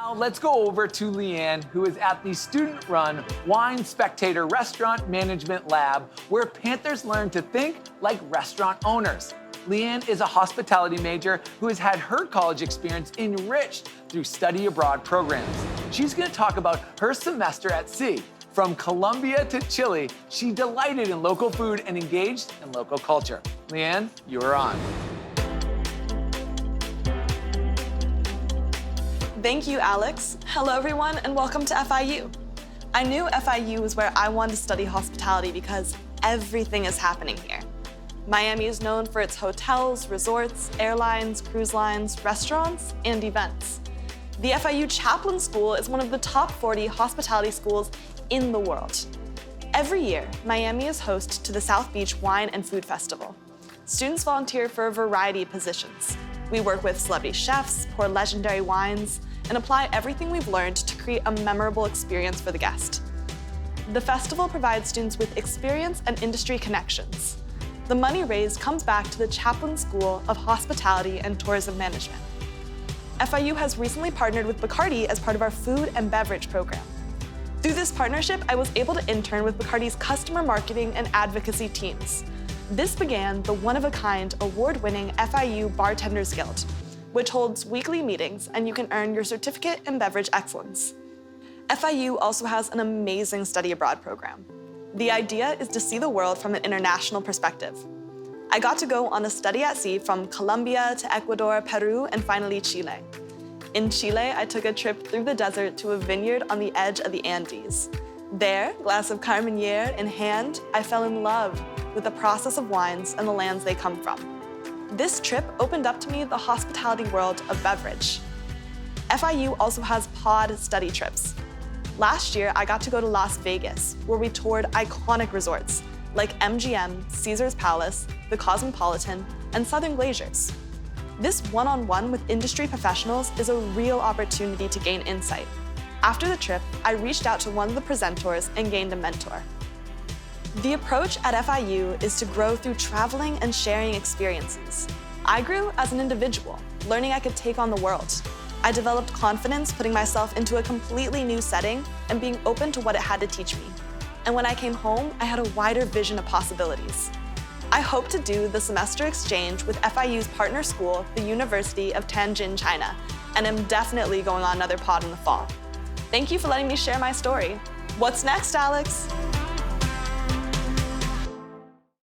Now let's go over to Leeana, who is at the student-run Wine Spectator Restaurant Management Lab, where Panthers learn to think like restaurant owners. Leeana is a hospitality major who has had her college experience enriched through study abroad programs. She's going to talk about her semester at sea. From Colombia to Chile, she delighted in local food and engaged in local culture. Leeana, you're on. Thank you, Alex. Hello, everyone, and welcome to FIU. I knew FIU was where I wanted to study hospitality because everything is happening here. Miami is known for its hotels, resorts, airlines, cruise lines, restaurants, and events. The FIU Chaplain School is one of the top 40 hospitality schools in the world. Every year, Miami is host to the South Beach Wine and Food Festival. Students volunteer for a variety of positions. We work with celebrity chefs, pour legendary wines, and apply everything we've learned to create a memorable experience for the guest. The festival provides students with experience and industry connections. The money raised comes back to the Chaplain School of Hospitality and Tourism Management. FIU has recently partnered with Bacardi as part of our food and beverage program. Through this partnership, I was able to intern with Bacardi's customer marketing and advocacy teams. This began the one-of-a-kind, award-winning FIU Bartenders Guild, which holds weekly meetings, and you can earn your certificate in beverage excellence. FIU also has an amazing study abroad program. The idea is to see the world from an international perspective. I got to go on a study at sea from Colombia to Ecuador, Peru, and finally Chile. In Chile, I took a trip through the desert to a vineyard on the edge of the Andes. There, glass of Carmenere in hand, I fell in love with the process of wines and the lands they come from. This trip opened up to me the hospitality world of beverage. FIU also has pod study trips. Last year, I got to go to Las Vegas, where we toured iconic resorts like MGM, Caesar's Palace, the Cosmopolitan, and Southern Glaciers. This one-on-one with industry professionals is a real opportunity to gain insight. After the trip, I reached out to one of the presenters and gained a mentor. The approach at FIU is to grow through traveling and sharing experiences. I grew as an individual, learning I could take on the world. I developed confidence putting myself into a completely new setting and being open to what it had to teach me. And when I came home, I had a wider vision of possibilities. I hope to do the semester exchange with FIU's partner school, the University of Tianjin, China, and am definitely going on another pod in the fall. Thank you for letting me share my story. What's next, Alex?